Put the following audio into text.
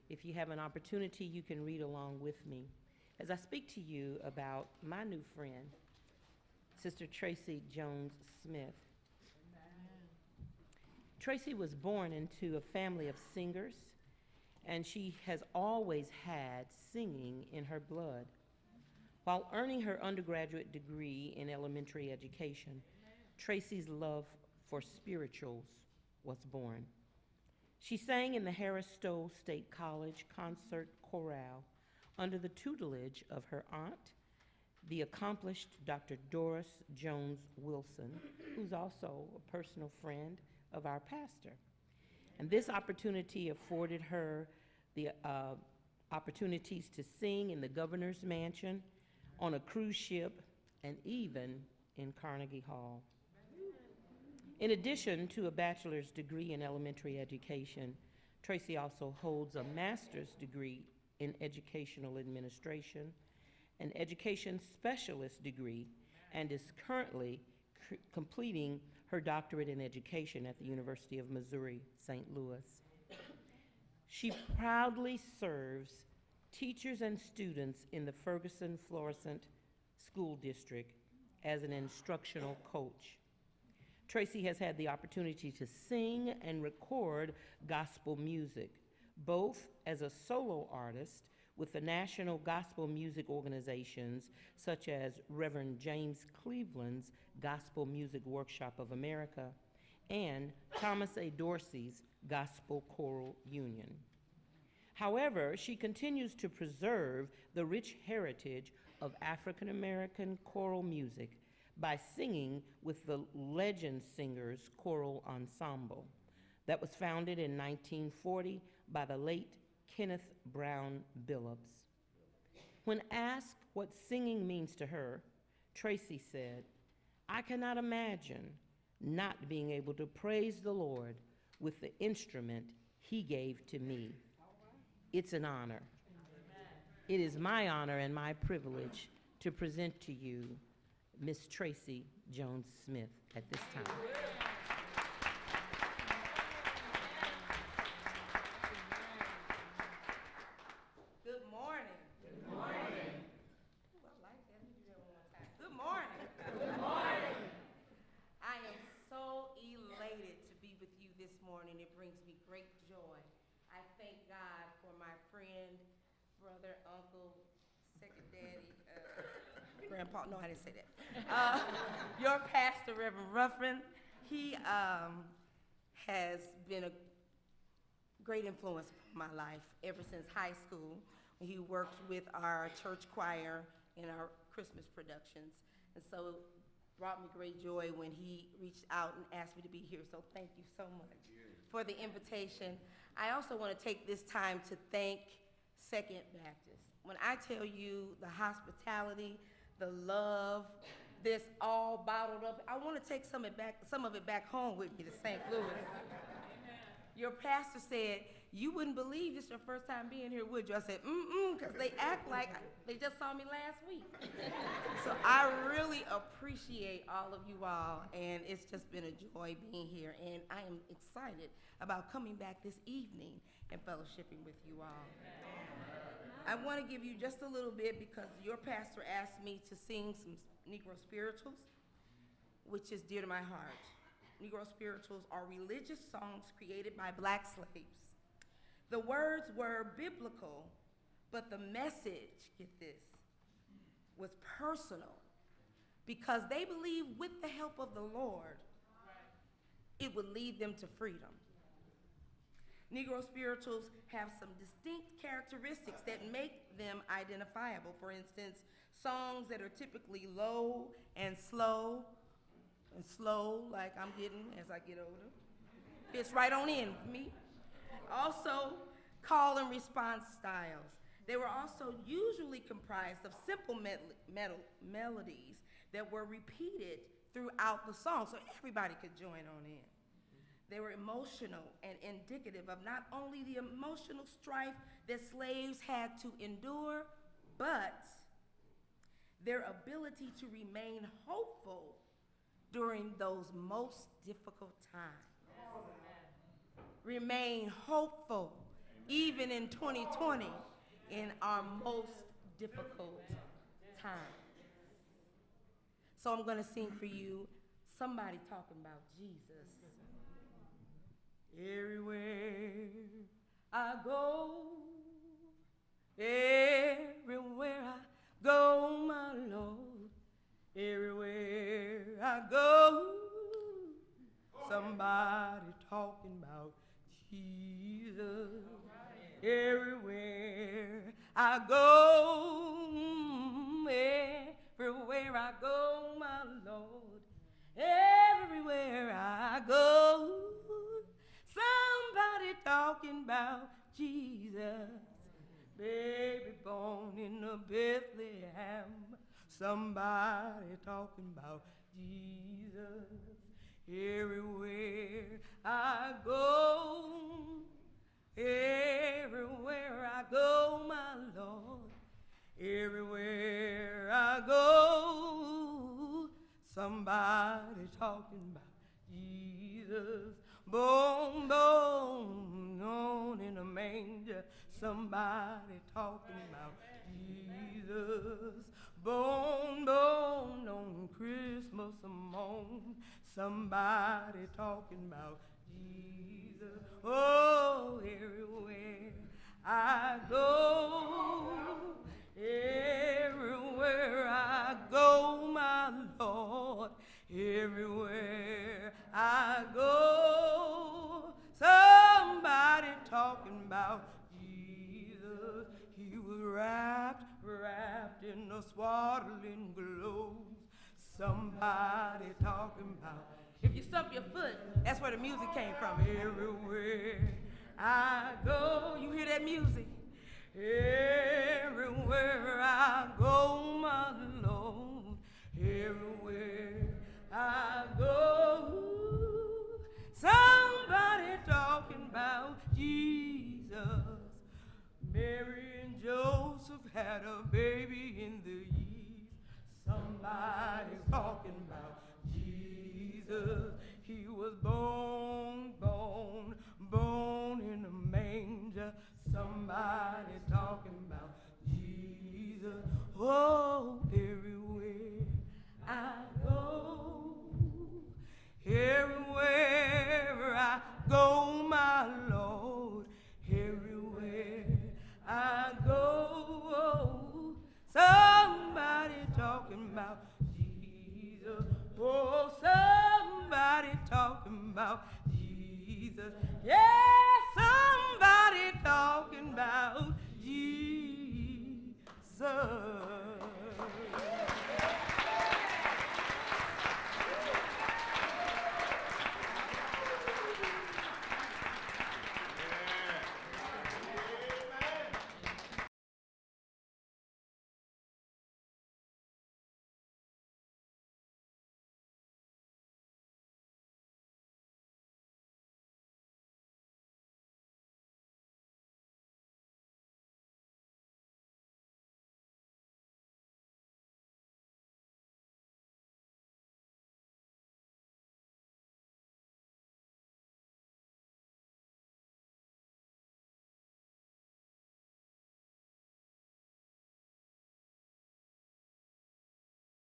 If you have an opportunity, you can read along with me as I speak to you about my new friend, Sister Tracy Jones Smith. Tracy was born into a family of singers, and she has always had singing in her blood. While earning her undergraduate degree in elementary education, Tracy's love for spirituals was born. She sang in the Harris Stowe State College concert chorale under the tutelage of her aunt, the accomplished Dr. Doris Jones Wilson, who's also a personal friend of our pastor. And this opportunity afforded her the opportunities to sing in the governor's mansion, on a cruise ship, and even in Carnegie Hall. In addition to a bachelor's degree in elementary education, Tracy also holds a master's degree in educational administration, an education specialist degree, and is currently completing her doctorate in education at the University of Missouri, St. Louis. She proudly serves teachers and students in the Ferguson-Florissant School District as an instructional coach. Tracy has had the opportunity to sing and record gospel music, both as a solo artist with the national gospel music organizations such as Reverend James Cleveland's Gospel Music Workshop of America and Thomas A. Dorsey's Gospel Choral Union. However, she continues to preserve the rich heritage of African American choral music by singing with the Legend Singers Choral Ensemble that was founded in 1940 by the late Kenneth Brown Billups. When asked what singing means to her, Tracy said, "I cannot imagine not being able to praise the Lord with the instrument He gave to me. It's an honor. It is my honor and my privilege to present to you Miss Tracy Jones Smith at this time." Good morning. Good morning. Ooh, I like that. Let me do that one more time. Good morning. Good morning. I am so elated to be with you this morning. It brings me great joy. I thank God for my friend, brother, uncle, second daddy, grandpa. No, I didn't say that. Your pastor, Reverend Ruffin. He has been a great influence in my life ever since high school. He worked with our church choir in our Christmas productions. And so brought me great joy when he reached out and asked me to be here. So thank you so much for the invitation. I also want to take this time to thank Second Baptist. When I tell you the hospitality, the love, this all bottled up, I want to take some of it back home with me to St. Louis. Your pastor said, "You wouldn't believe this your first time being here, would you?" I said, because they act like they just saw me last week. So I really appreciate all of you all, and it's just been a joy being here, and I am excited about coming back this evening and fellowshipping with you all. I want to give you just a little bit because your pastor asked me to sing some Negro spirituals, which is dear to my heart. Negro spirituals are religious songs created by black slaves. The words were biblical, but the message, get this, was personal because they believed with the help of the Lord, it would lead them to freedom. Negro spirituals have some distinct characteristics that make them identifiable. For instance, songs that are typically low and slow like I'm getting as I get older. Fits right on in with me. Also, call and response styles. They were also usually comprised of simple melodies that were repeated throughout the song so everybody could join on in. They were emotional and indicative of not only the emotional strife that slaves had to endure, but their ability to remain hopeful during those most difficult times. Remain hopeful even in 2020, in our most difficult times. So I'm going to sing for you, Somebody Talking About Jesus. Everywhere I go, everywhere I go, my Lord, everywhere I go, somebody talking about Jesus. Everywhere I go, everywhere I go, my Lord, everywhere I go, somebody talking about Jesus. Baby born in a Bethlehem, somebody talking about Jesus. Everywhere I go, everywhere I go, my Lord, everywhere I go, somebody talking about Jesus. Born, born, on in a manger, somebody talking about Jesus. Born, born on Christmas morn, somebody talking about Jesus. Oh, everywhere I go, everywhere I go, my Lord, everywhere I go, somebody talking about Jesus. He was wrapped in a swaddling clothes, somebody talking about. If you stump your foot, that's where the music came from. Everywhere I go, you hear that music? Everywhere I go, my Lord, everywhere I go, somebody talking about Jesus. Mary and Joseph had a baby in the east, somebody talking about Jesus. He was born in a manger, somebody talking about Jesus. Oh, everywhere I go, everywhere I go, my Lord,